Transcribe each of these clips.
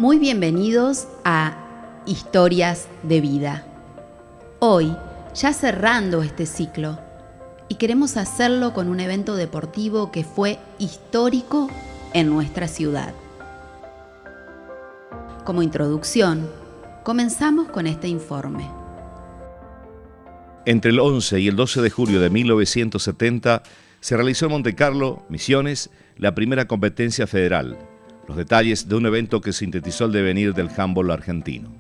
Muy bienvenidos a Historias de Vida. Hoy, ya cerrando este ciclo, y queremos hacerlo con un evento deportivo que fue histórico en nuestra ciudad. Como introducción, comenzamos con este informe. Entre el 11 y el 12 de julio de 1970 se realizó en Montecarlo, Misiones, la primera competencia federal. Los detalles de un evento que sintetizó el devenir del handball argentino.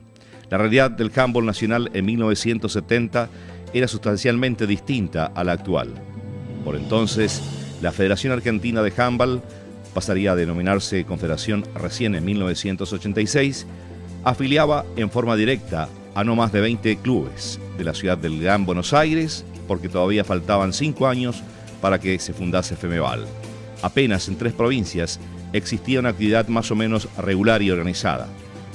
La realidad del handball nacional en 1970 era sustancialmente distinta a la actual. Por entonces, la Federación Argentina de Handball pasaría a denominarse Confederación recién en 1986, afiliaba en forma directa a no más de 20 clubes de la ciudad del Gran Buenos Aires, porque todavía faltaban 5 años para que se fundase FEMEVAL. Apenas en 3 provincias existía una actividad más o menos regular y organizada.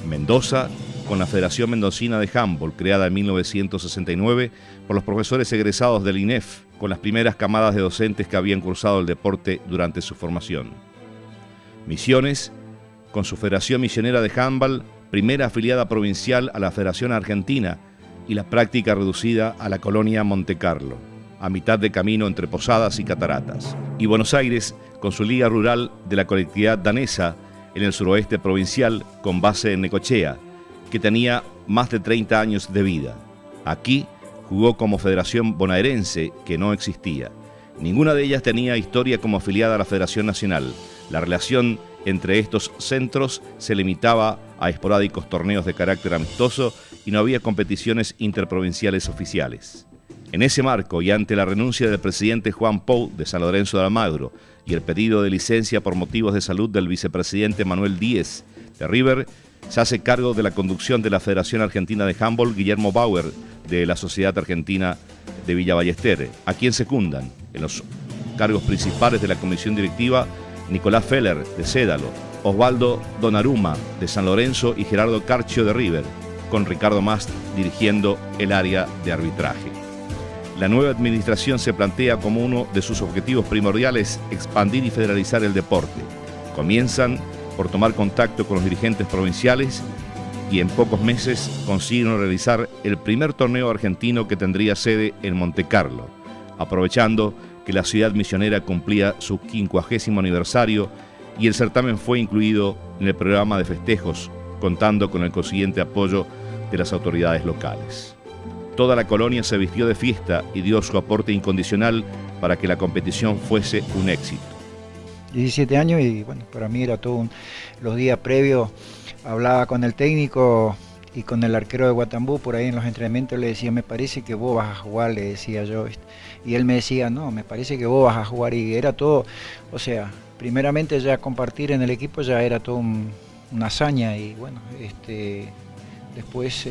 Mendoza, con la Federación Mendocina de Handball, creada en 1969 por los profesores egresados del INEF, con las primeras camadas de docentes que habían cursado el deporte durante su formación. Misiones, con su Federación Misionera de Handball, primera afiliada provincial a la Federación Argentina, y la práctica reducida a la colonia Montecarlo, a mitad de camino entre Posadas y Cataratas. Y Buenos Aires, con su liga rural de la colectividad danesa en el suroeste provincial, con base en Necochea, que tenía más de 30 años de vida. Aquí jugó como Federación Bonaerense, que no existía. Ninguna de ellas tenía historia como afiliada a la Federación Nacional. La relación entre estos centros se limitaba a esporádicos torneos de carácter amistoso y no había competiciones interprovinciales oficiales. En ese marco, y ante la renuncia del presidente Juan Pou de San Lorenzo de Almagro y el pedido de licencia por motivos de salud del vicepresidente Manuel Díez de River, se hace cargo de la conducción de la Federación Argentina de Handball Guillermo Bauer, de la Sociedad Argentina de Villa Ballester, a quien secundan en los cargos principales de la comisión directiva Nicolás Feller de Cédalo, Osvaldo Donnarumma de San Lorenzo y Gerardo Carchio de River, con Ricardo Mast dirigiendo el área de arbitraje. La nueva administración se plantea como uno de sus objetivos primordiales expandir y federalizar el deporte. Comienzan por tomar contacto con los dirigentes provinciales y en pocos meses consiguen realizar el primer torneo argentino que tendría sede en Montecarlo, aprovechando que la ciudad misionera cumplía su 50º aniversario y el certamen fue incluido en el programa de festejos, contando con el consiguiente apoyo de las autoridades locales. Toda la colonia se vistió de fiesta y dio su aporte incondicional para que la competición fuese un éxito. 17 años y bueno, para mí era todo los días previos hablaba con el técnico y con el arquero de Guatambú por ahí en los entrenamientos, le decía, me parece que vos vas a jugar, le decía yo, y él me decía, no, me parece que vos vas a jugar, y era todo, o sea, primeramente ya compartir en el equipo ya era todo una hazaña, y bueno, después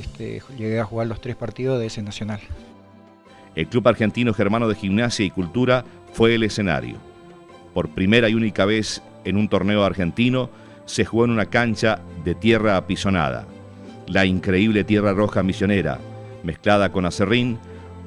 llegué a jugar los 3 partidos de ese nacional. El Club Argentino Germano de Gimnasia y Cultura fue el escenario. Por primera y única vez en un torneo argentino se jugó en una cancha de tierra apisonada. La increíble tierra roja misionera, mezclada con acerrín,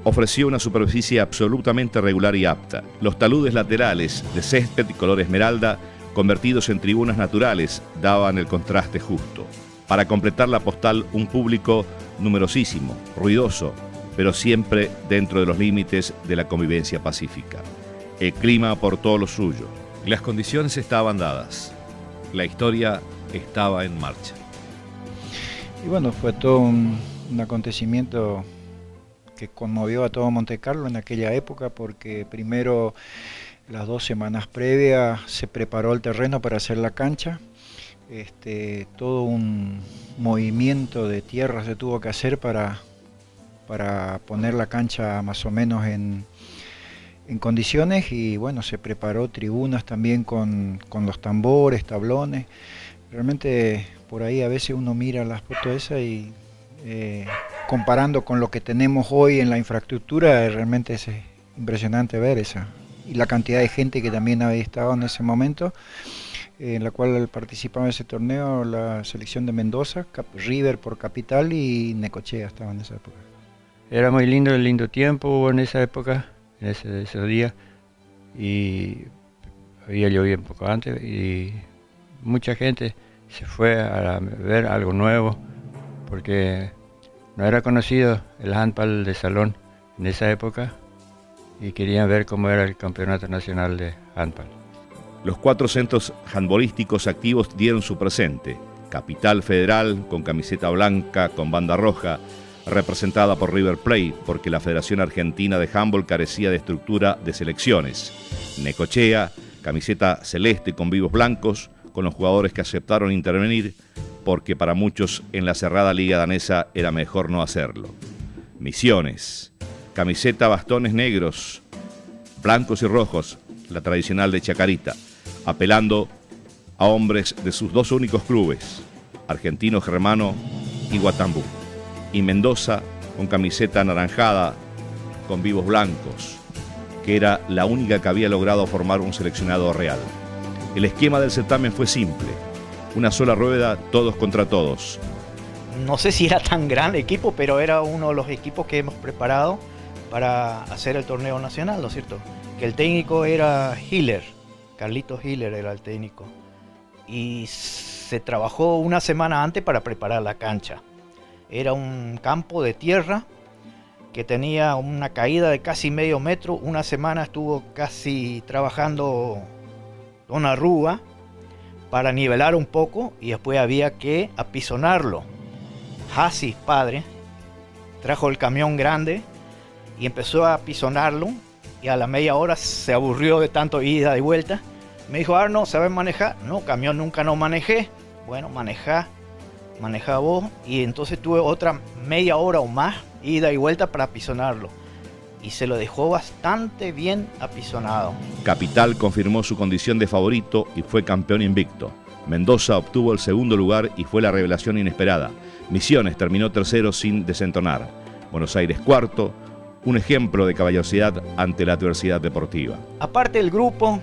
ofreció una superficie absolutamente regular y apta. Los taludes laterales de césped y color esmeralda, convertidos en tribunas naturales, daban el contraste justo. Para completar la postal, un público numerosísimo, ruidoso, pero siempre dentro de los límites de la convivencia pacífica. El clima aportó lo suyo. Las condiciones estaban dadas. La historia estaba en marcha. Y bueno, fue todo un acontecimiento que conmovió a todo Montecarlo en aquella época, porque primero, las 2 semanas previas, se preparó el terreno para hacer la cancha. Todo un movimiento de tierra se tuvo que hacer para poner la cancha más o menos en condiciones, y bueno, se preparó tribunas también con los tambores, tablones. Realmente por ahí a veces uno mira las fotos esas y comparando con lo que tenemos hoy en la infraestructura, realmente es impresionante ver esa. Y la cantidad de gente que también había estado en ese momento, en la cual participaba en ese torneo la selección de Mendoza, River por capital y Necochea estaba en esa época. Era muy lindo, el lindo tiempo en esa época, en esos días, y había llovido un poco antes y mucha gente Se fue a ver algo nuevo, porque no era conocido el handball de salón en esa época y querían ver cómo era el campeonato nacional de handball. Los 4 centros handbolísticos activos dieron su presente. Capital Federal, con camiseta blanca, con banda roja, representada por River Plate, porque la Federación Argentina de Handball carecía de estructura de selecciones. Necochea, camiseta celeste con vivos blancos, con los jugadores que aceptaron intervenir, porque para muchos en la cerrada liga danesa era mejor no hacerlo. Misiones, camiseta bastones negros, blancos y rojos, la tradicional de Chacarita, apelando a hombres de sus 2 únicos clubes, Argentino Germano y Guatambú. Y Mendoza con camiseta anaranjada con vivos blancos, que era la única que había logrado formar un seleccionado real. El esquema del certamen fue simple: una sola rueda, todos contra todos. No sé si era tan gran el equipo, pero era uno de los equipos que hemos preparado para hacer el torneo nacional, ¿no es cierto? Que el técnico era Hiller, Carlitos Hiller era el técnico. Y se trabajó una semana antes para preparar la cancha. Era un campo de tierra que tenía una caída de casi medio metro. Una semana estuvo casi trabajando una rúa para nivelar un poco y después había que apisonarlo. Hasis, padre, trajo el camión grande y empezó a apisonarlo, y a la media hora se aburrió de tanto ida y vuelta. Me dijo: Arno, ¿sabes manejar? No, camión nunca no manejé. Bueno, maneja vos. Y entonces tuve otra media hora o más ida y vuelta para apisonarlo. Y se lo dejó bastante bien apisonado. Capital confirmó su condición de favorito y fue campeón invicto. Mendoza obtuvo el segundo lugar y fue la revelación inesperada. Misiones terminó tercero sin desentonar. Buenos Aires cuarto, un ejemplo de caballerosidad ante la adversidad deportiva. Aparte del grupo,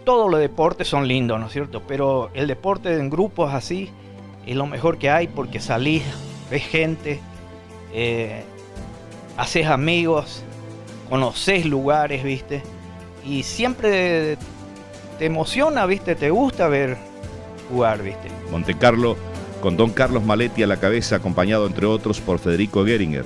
todos los deportes son lindos, ¿no es cierto? Pero el deporte en grupos así es lo mejor que hay, porque salís, ves gente, haces amigos, conoces lugares, ¿viste? Y siempre te emociona, ¿viste? Te gusta ver jugar, ¿viste? Montecarlo, con don Carlos Maletti a la cabeza, acompañado entre otros por Federico Geringer,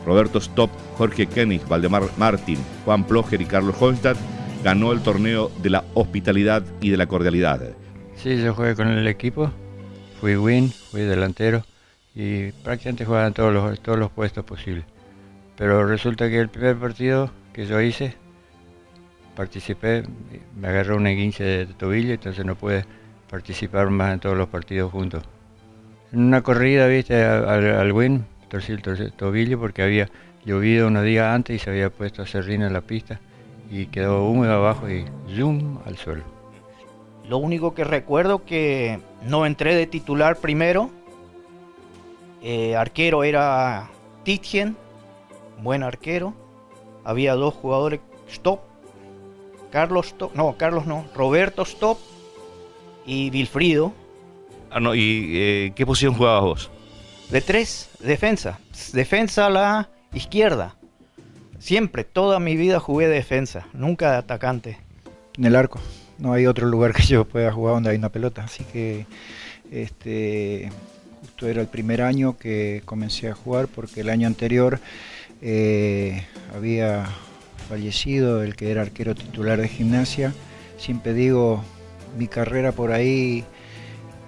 Roberto Stopp, Jorge Koenig, Valdemar Martín, Juan Ploger y Carlos Holstadt, ganó el torneo de la hospitalidad y de la cordialidad. Sí, yo jugué con el equipo, fui win, fui delantero y prácticamente jugaba en todos los puestos posibles. Pero resulta que el primer partido que yo hice, participé, me agarró un esguince de tobillo, entonces no pude participar más en todos los partidos juntos. En una corrida, viste, al win, torcí el tobillo porque había llovido unos días antes y se había puesto acerrín en la pista y quedó húmedo abajo y zoom al suelo. Lo único que recuerdo que no entré de titular primero. Arquero era Tietjen, buen arquero. Había 2 jugadores, Roberto Stopp y Wilfrido. ¿Y qué posición jugabas vos? De 3, defensa a la izquierda. Siempre, toda mi vida jugué de defensa, nunca de atacante. En el arco. No hay otro lugar que yo pueda jugar donde hay una pelota. Así que justo era el primer año que comencé a jugar, porque el año anterior había fallecido el que era arquero titular de Gimnasia. Siempre digo, mi carrera por ahí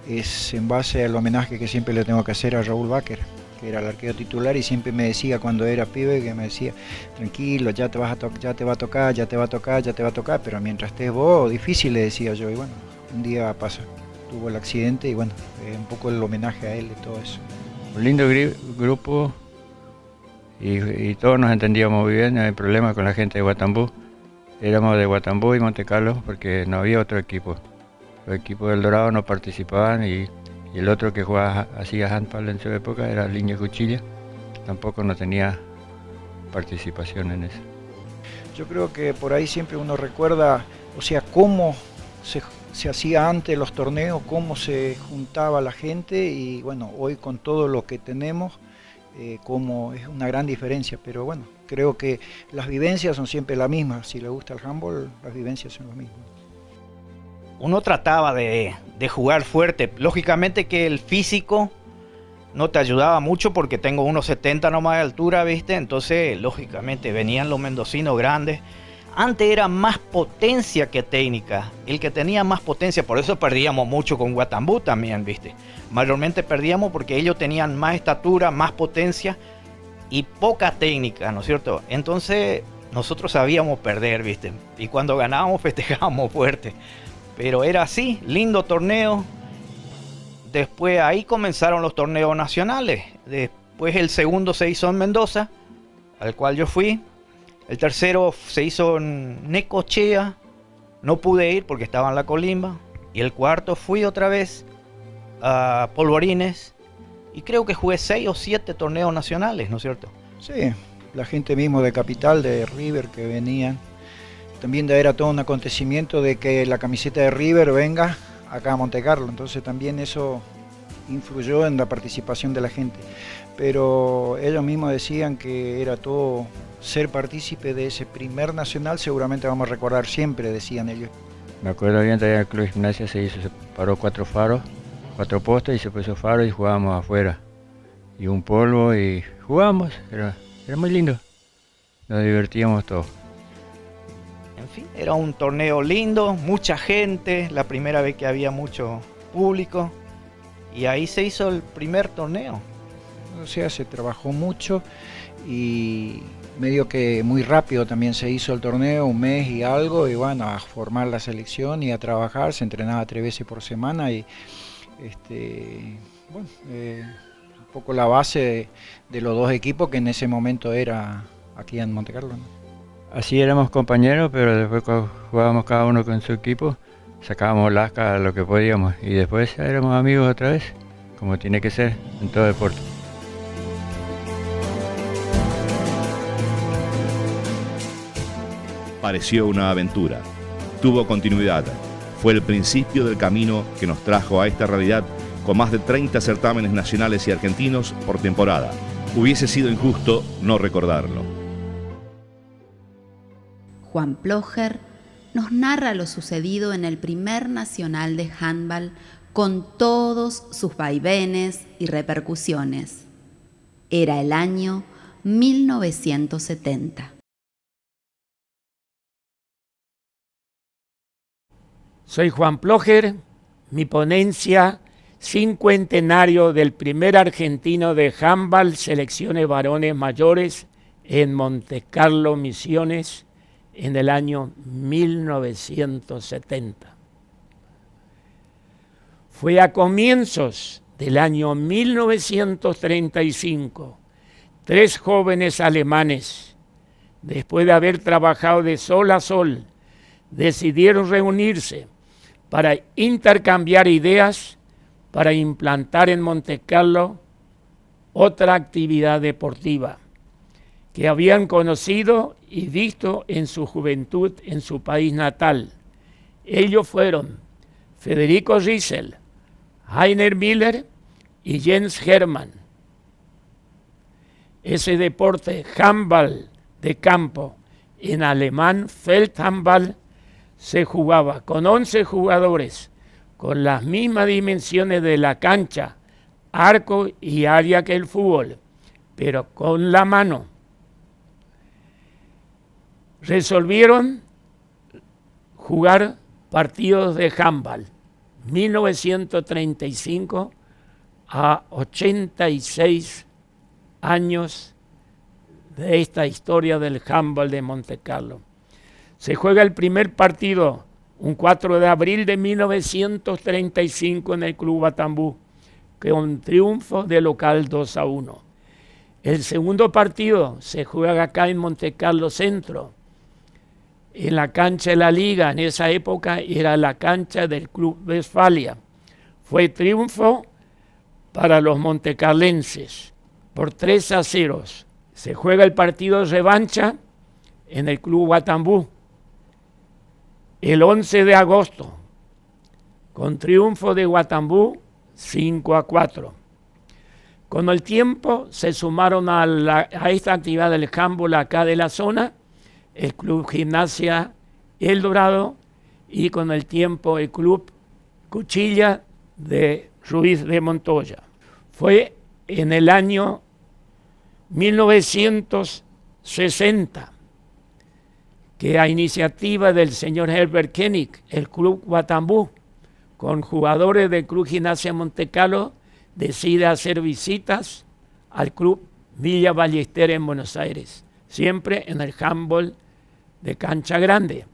es en base al homenaje que siempre le tengo que hacer a Raúl Baker, que era el arquero titular, y siempre me decía cuando era pibe, que me decía: tranquilo, ya te va a tocar, pero mientras estés vos, difícil, le decía yo. Y bueno, un día pasa, tuvo el accidente y bueno, un poco el homenaje a él de todo eso. Un lindo grupo y todos nos entendíamos muy bien, no hay problema con la gente de Guatambú. Éramos de Guatambú y Montecarlo porque no había otro equipo. Los equipos del Dorado no participaban y el otro que jugaba, hacía handball en su época, era Línea Cuchilla, tampoco no tenía participación en eso. Yo creo que por ahí siempre uno recuerda, o sea, cómo se hacía antes los torneos, cómo se juntaba la gente, y bueno, hoy con todo lo que tenemos, como es una gran diferencia, pero bueno, creo que las vivencias son siempre las mismas. Si le gusta el handball, las vivencias son las mismas. Uno trataba de de jugar fuerte. Lógicamente que el físico no te ayudaba mucho porque tengo 1,70 nomás de altura, ¿viste? Entonces, lógicamente, venían los mendocinos grandes. Antes era más potencia que técnica. El que tenía más potencia, por eso perdíamos mucho con Guatambú también, ¿viste? Mayormente perdíamos porque ellos tenían más estatura, más potencia y poca técnica, ¿no es cierto? Entonces, nosotros sabíamos perder, ¿viste? Y cuando ganábamos, festejábamos fuerte. Pero era así, lindo torneo. Después ahí comenzaron los torneos nacionales. Después el segundo se hizo en Mendoza, al cual yo fui. El tercero se hizo en Necochea. No pude ir porque estaba en la Colimba. Y el cuarto fui otra vez a Polvorines. Y creo que jugué 6 o 7 torneos nacionales, ¿no es cierto? Sí, la gente mismo de Capital, de River, que venían. También era todo un acontecimiento de que la camiseta de River venga acá a Monte Carlo, entonces también eso influyó en la participación de la gente. Pero ellos mismos decían que era todo ser partícipe de ese primer nacional, seguramente vamos a recordar siempre, decían ellos. Me acuerdo bien, también el Club Gimnasia se paró 4 faros, 4 postes y se puso faros y jugábamos afuera. Y un polvo y jugábamos, era muy lindo, nos divertíamos todos. En fin, era un torneo lindo, mucha gente, la primera vez que había mucho público y ahí se hizo el primer torneo. O sea, se trabajó mucho y medio que muy rápido también se hizo el torneo, 1 mes y algo, y bueno, a formar la selección y a trabajar, se entrenaba 3 veces por semana y bueno, un poco la base de los 2 equipos que en ese momento era aquí en Monte Carlo, ¿no? Así éramos compañeros, pero después cuando jugábamos cada uno con su equipo, sacábamos lasca lo que podíamos y después ya éramos amigos otra vez, como tiene que ser en todo deporte. Pareció una aventura, tuvo continuidad, fue el principio del camino que nos trajo a esta realidad con más de 30 certámenes nacionales y argentinos por temporada. Hubiese sido injusto no recordarlo. Juan Ploger nos narra lo sucedido en el primer nacional de handball con todos sus vaivenes y repercusiones. Era el año 1970. Soy Juan Ploger, mi ponencia, 50º del primer argentino de handball, selecciones varones mayores en Monte Carlo, Misiones, en el año 1970. Fue a comienzos del año 1935, 3 jóvenes alemanes, después de haber trabajado de sol a sol, decidieron reunirse para intercambiar ideas para implantar en Monte Carlo otra actividad deportiva que habían conocido y visto en su juventud en su país natal. Ellos fueron Federico Riesel, Heiner Miller y Jens Hermann. Ese deporte handball de campo, en alemán Feldhandball, se jugaba con 11 jugadores, con las mismas dimensiones de la cancha, arco y área que el fútbol, pero con la mano. Resolvieron jugar partidos de handball. 1935 a 86 años de esta historia del handball de Monte Carlo. Se juega el primer partido un 4 de abril de 1935 en el Club Guatambú, con triunfo de local 2-1. El segundo partido se juega acá en Monte Carlo Centro, en la cancha de la Liga. En esa época era la cancha del Club Westfalia. Fue triunfo para los montecarlenses por 3-0. Se juega el partido de revancha en el Club Guatambú el 11 de agosto, con triunfo de Guatambú 5-4. Con el tiempo se sumaron a esta actividad del handball acá de la zona el Club Gimnasia El Dorado y con el tiempo el Club Cuchilla de Ruiz de Montoya. Fue en el año 1960 que a iniciativa del señor Herbert Koenig, el Club Guatambú, con jugadores del Club Gimnasia Montecarlo, decide hacer visitas al Club Villa Ballester en Buenos Aires, siempre en el handball de cancha grande.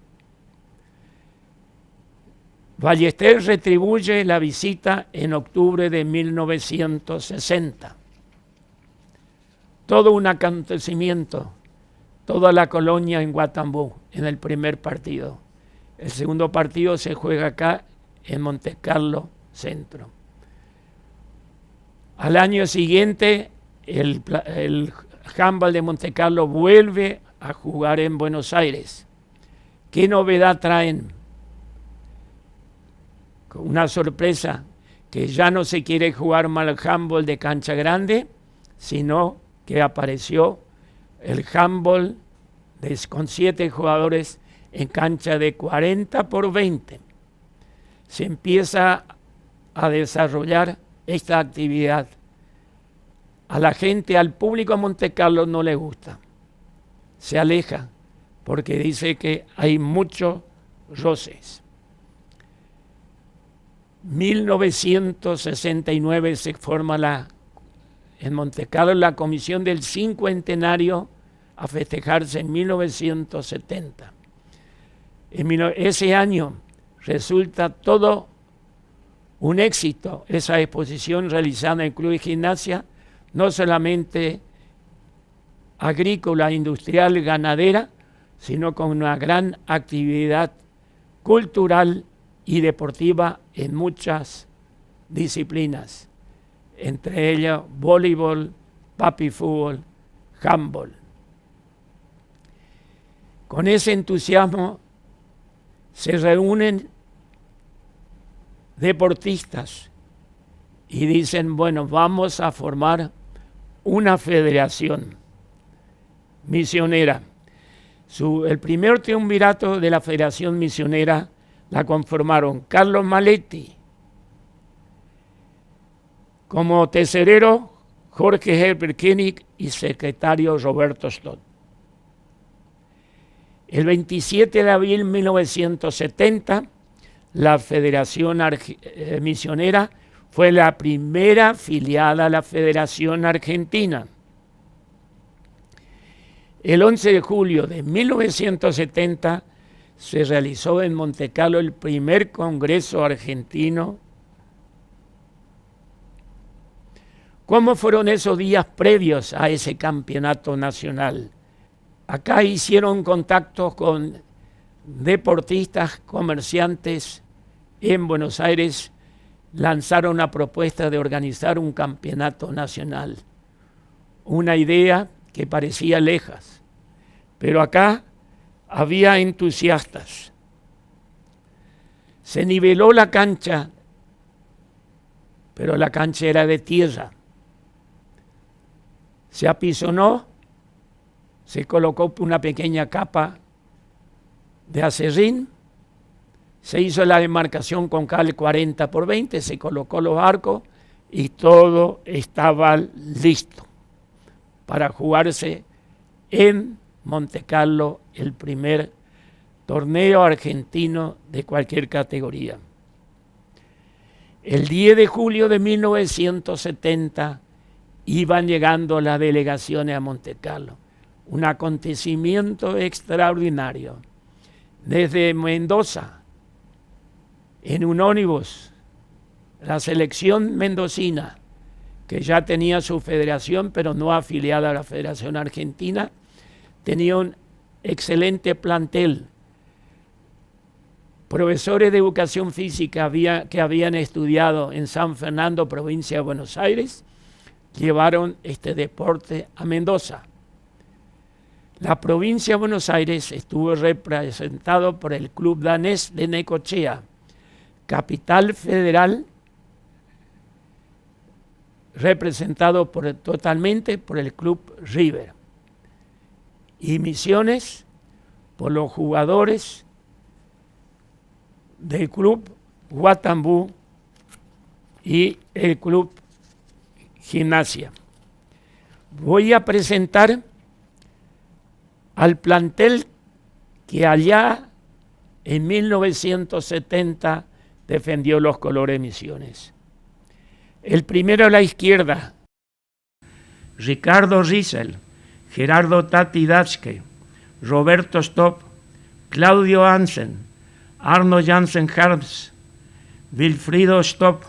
Ballester retribuye la visita en octubre de 1960. Todo un acontecimiento, toda la colonia en Guatambú en el primer partido. El segundo partido se juega acá en Montecarlo Centro. Al año siguiente, el handball de Montecarlo vuelve a jugar en Buenos Aires. ¿Qué novedad traen? Una sorpresa, que ya no se quiere jugar más el handball de cancha grande, sino que apareció el handball con 7 jugadores en cancha de 40 por 20. Se empieza a desarrollar esta actividad. A la gente, al público de Montecarlo no le gusta. Se aleja porque dice que hay muchos roces. 1969 se forma en Montecarlo la comisión del cincuentenario a festejarse en 1970. Ese año resulta todo un éxito esa exposición realizada en el Club de Gimnasia, no solamente agrícola, industrial, ganadera, sino con una gran actividad cultural y deportiva en muchas disciplinas, entre ellas voleibol, papi fútbol, handball. Con ese entusiasmo se reúnen deportistas y dicen, bueno, vamos a formar una federación misionera. El primer triunvirato de la Federación Misionera la conformaron Carlos Maletti, como tesorero Jorge Herbert Koenig y secretario Roberto Stott. El 27 de abril de 1970, la Federación Misionera fue la primera afiliada a la Federación Argentina. El 11 de julio de 1970 se realizó en Montecarlo el primer Congreso Argentino. ¿Cómo fueron esos días previos a ese campeonato nacional? Acá hicieron contactos con deportistas, comerciantes en Buenos Aires, lanzaron una propuesta de organizar un campeonato nacional. Una idea que parecía lejas, pero acá había entusiastas. Se niveló la cancha, pero la cancha era de tierra. Se apisonó, se colocó una pequeña capa de acerrín, se hizo la demarcación con cal 40 por 20, se colocó los arcos y todo estaba listo para jugarse en Montecarlo el primer torneo argentino de cualquier categoría. El 10 de julio de 1970 iban llegando las delegaciones a Montecarlo. Un acontecimiento extraordinario. Desde Mendoza, en un ómnibus, la selección mendocina, que ya tenía su federación, pero no afiliada a la Federación Argentina, tenía un excelente plantel. Profesores de educación física que habían estudiado en San Fernando, provincia de Buenos Aires, llevaron este deporte a Mendoza. La provincia de Buenos Aires estuvo representado por el Club Danés de Necochea, Capital Federal, representado totalmente por el Club River, y Misiones por los jugadores del Club Guatambú y el Club Gimnasia. Voy a presentar al plantel que allá en 1970 defendió los colores Misiones. El primero a la izquierda, Ricardo Riesel, Gerardo Tati Dachke, Roberto Stopp, Claudio Hansen, Arno Jansen Harms, Wilfrido Stopp,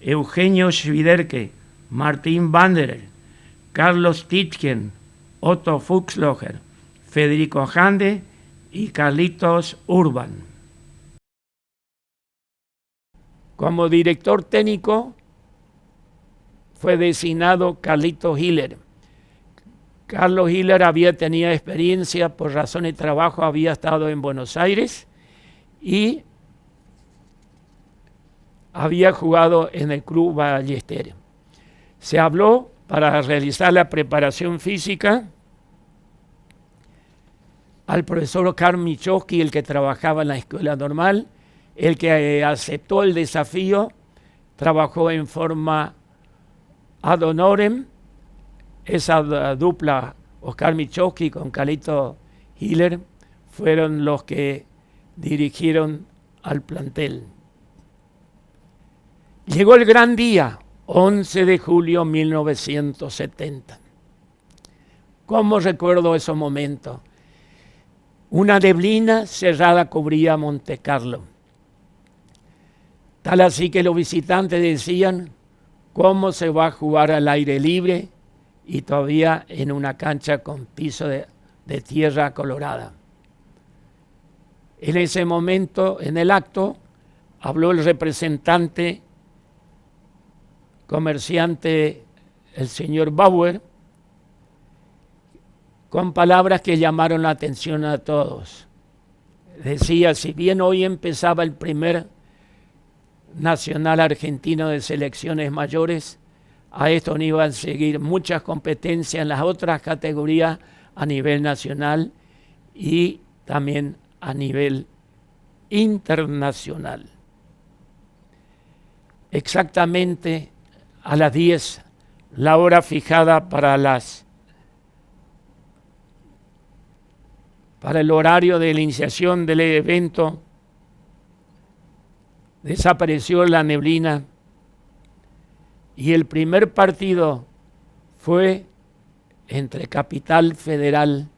Eugenio Schwiderke, Martín Wanderer, Carlos Titgen, Otto Fuchslocher, Federico Hande y Carlitos Urban. Como director técnico fue designado Carlitos Hiller. Carlos Hiller había tenido experiencia por razones de trabajo, había estado en Buenos Aires y había jugado en el Club Ballester. Se habló para realizar la preparación física al profesor Oskar Michowski, el que trabajaba en la escuela normal, el que aceptó el desafío, trabajó en forma ad honorem. Esa dupla, Oskar Michowski con Carlito Hiller, fueron los que dirigieron al plantel. Llegó el gran día, 11 de julio de 1970. ¿Cómo recuerdo esos momentos? Una neblina cerrada cubría Monte Carlo. Tal así que los visitantes decían, ¿cómo se va a jugar al aire libre y todavía en una cancha con piso de tierra colorada? En ese momento, en el acto, habló el representante comerciante, el señor Bauer, con palabras que llamaron la atención a todos. Decía, si bien hoy empezaba el primer nacional argentino de selecciones mayores, a esto no iban a seguir muchas competencias en las otras categorías a nivel nacional y también a nivel internacional. Exactamente a las 10, la hora fijada para el horario de la iniciación del evento, desapareció la neblina y el primer partido fue entre Capital Federal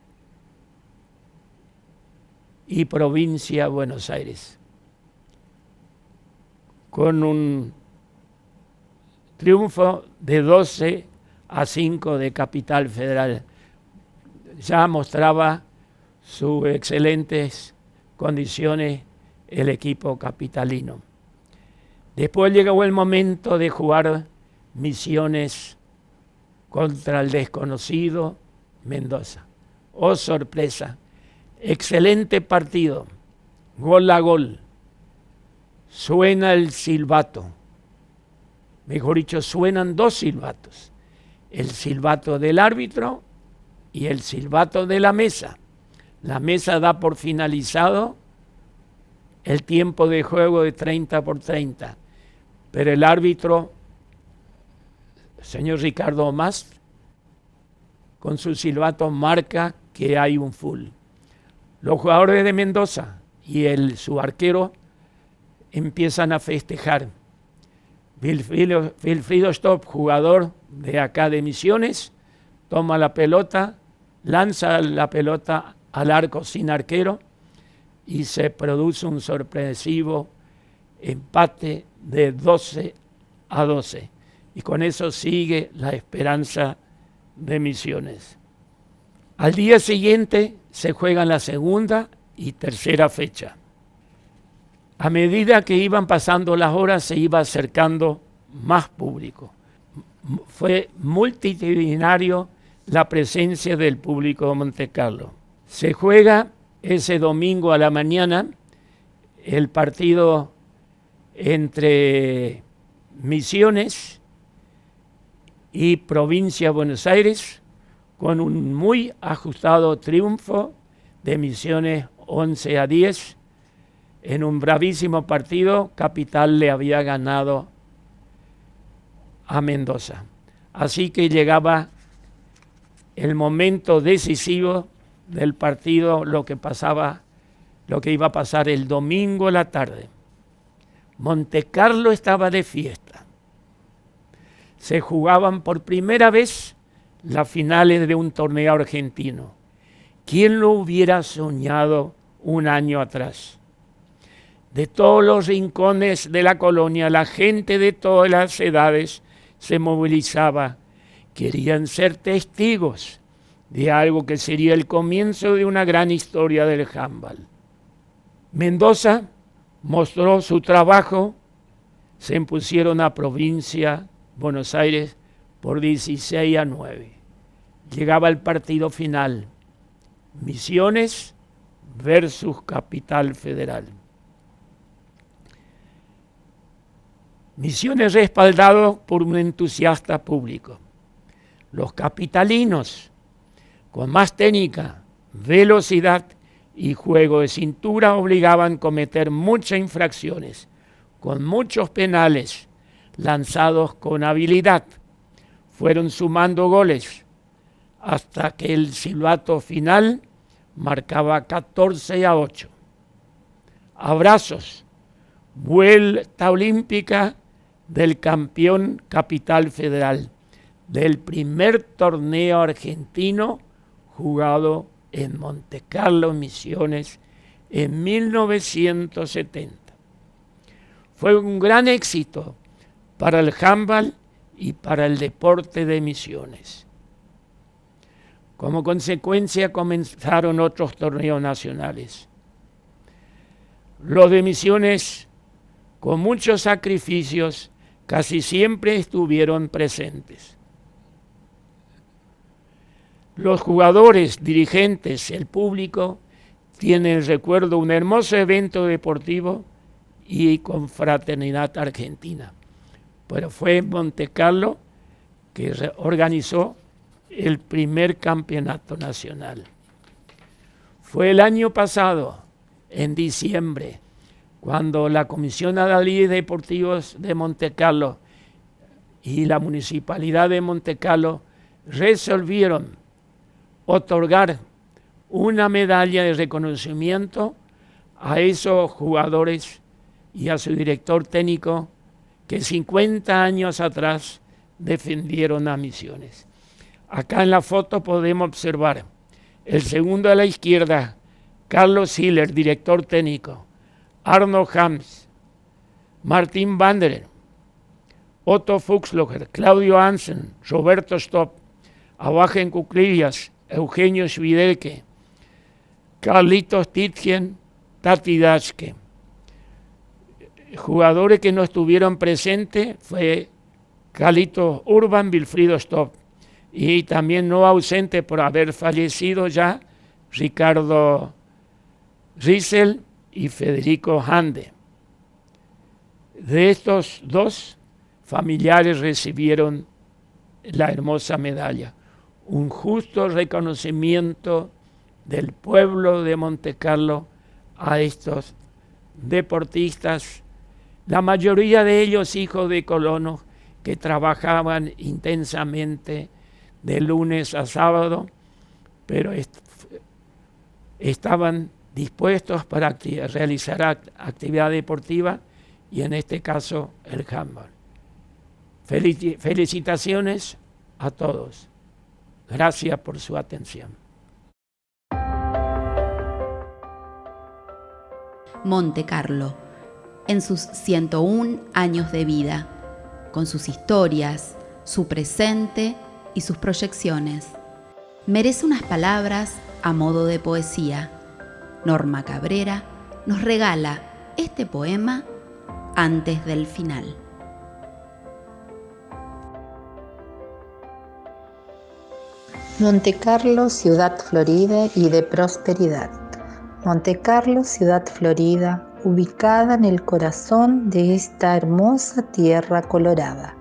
y Provincia Buenos Aires, con un triunfo de 12-5 de Capital Federal. Ya mostraba sus excelentes condiciones el equipo capitalino. Después llegó el momento de jugar Misiones contra el desconocido Mendoza. Oh, sorpresa. Excelente partido. Gol a gol. Suena el silbato. Mejor dicho, suenan dos silbatos. El silbato del árbitro y el silbato de la mesa. La mesa da por finalizado el tiempo de juego de 30 por 30. Pero el árbitro, señor Ricardo Omás, con su silbato marca que hay un full. Los jugadores de Mendoza y su arquero empiezan a festejar. Wilfrido Stopp, jugador de acá de Misiones, toma la pelota, lanza la pelota al arco sin arquero y se produce un sorpresivo empate de 12-12. Y con eso sigue la esperanza de Misiones. Al día siguiente se juegan la segunda y tercera fecha. A medida que iban pasando las horas se iba acercando más público. Fue multitudinario la presencia del público de Monte Carlo. Se juega ese domingo a la mañana el partido entre Misiones y Provincia de Buenos Aires, con un muy ajustado triunfo de Misiones 11-10. en un bravísimo partido, Capital le había ganado a Mendoza. Así que llegaba el momento decisivo del partido, lo que iba a pasar el domingo a la tarde. Montecarlo estaba de fiesta. Se jugaban por primera vez las finales de un torneo argentino. ¿Quién lo hubiera soñado un año atrás? De todos los rincones de la colonia, la gente de todas las edades se movilizaba. Querían ser testigos de algo que sería el comienzo de una gran historia del handball. Mendoza mostró su trabajo, se impusieron a provincia Buenos Aires por 16-9. Llegaba el partido final, Misiones versus Capital Federal. Misiones respaldado por un entusiasta público. Los capitalinos, con más técnica, velocidad y juego de cintura, obligaban a cometer muchas infracciones, con muchos penales lanzados con habilidad. Fueron sumando goles hasta que el silbato final marcaba 14-8. Abrazos, vuelta olímpica del campeón Capital Federal, del primer torneo argentino jugado en Montecarlo, Misiones, en 1970. Fue un gran éxito para el handball y para el deporte de Misiones. Como consecuencia comenzaron otros torneos nacionales. Los de Misiones, con muchos sacrificios, casi siempre estuvieron presentes. Los jugadores, dirigentes, el público, tienen el recuerdo de un hermoso evento deportivo y con fraternidad argentina. Pero fue Montecarlo que organizó el primer campeonato nacional. Fue el año pasado, en diciembre, cuando la Comisión Adalid de Deportivos de Montecarlo y la Municipalidad de Montecarlo resolvieron otorgar una medalla de reconocimiento a esos jugadores y a su director técnico que 50 años atrás defendieron a Misiones. Acá en la foto podemos observar el segundo a la izquierda, Carlos Hiller, director técnico, Arno Hams, Martín Wanderer, Otto Fuchslocher, Claudio Hansen, Roberto Stopp, abajo en cuclillas, Eugenio Schwidelke, Carlitos Titgen, Tati Daschke. Jugadores que no estuvieron presentes fue Carlitos Urban, Wilfrido Stopp, y también no ausente por haber fallecido ya Ricardo Riesel y Federico Hande. De estos dos, familiares recibieron la hermosa medalla, un justo reconocimiento del pueblo de Montecarlo a estos deportistas, la mayoría de ellos hijos de colonos que trabajaban intensamente de lunes a sábado, pero estaban dispuestos para realizar actividad deportiva y en este caso el handball. Felicitaciones a todos. Gracias por su atención. Montecarlo, en sus 101 años de vida, con sus historias, su presente y sus proyecciones. Merece unas palabras a modo de poesía. Norma Cabrera nos regala este poema antes del final. Montecarlo, ciudad florida y de prosperidad. Montecarlo, ciudad florida, ubicada en el corazón de esta hermosa tierra colorada.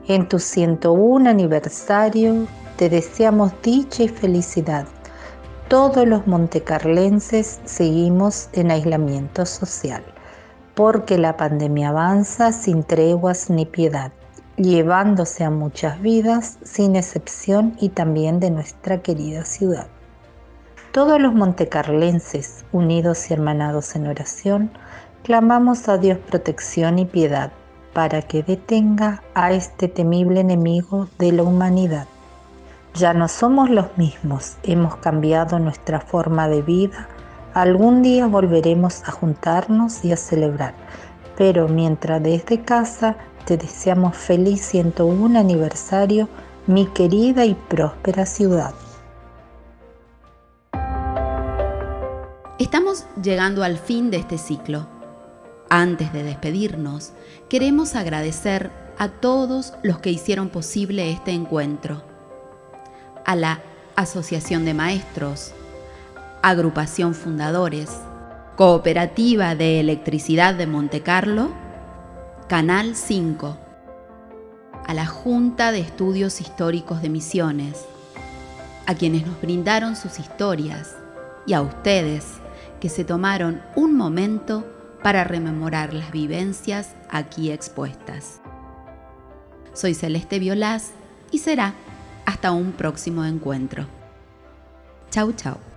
En tu 101 aniversario te deseamos dicha y felicidad. Todos los montecarlenses seguimos en aislamiento social. porque la pandemia avanza sin treguas ni piedad, llevándose a muchas vidas sin excepción y también de nuestra querida ciudad. Todos los montecarlenses, unidos y hermanados en oración, clamamos a Dios protección y piedad para que detenga a este temible enemigo de la humanidad. Ya no somos los mismos, hemos cambiado nuestra forma de vida. Algún día volveremos a juntarnos y a celebrar, pero mientras desde casa te deseamos feliz 101 aniversario, mi querida y próspera ciudad. Estamos llegando al fin de este ciclo. Antes de despedirnos, queremos agradecer a todos los que hicieron posible este encuentro. A la Asociación de Maestros, Agrupación Fundadores, Cooperativa de Electricidad de Montecarlo, Canal 5, a la Junta de Estudios Históricos de Misiones, a quienes nos brindaron sus historias y a ustedes que se tomaron un momento para rememorar las vivencias aquí expuestas. Soy Celeste Violás y será hasta un próximo encuentro. Chau, chau.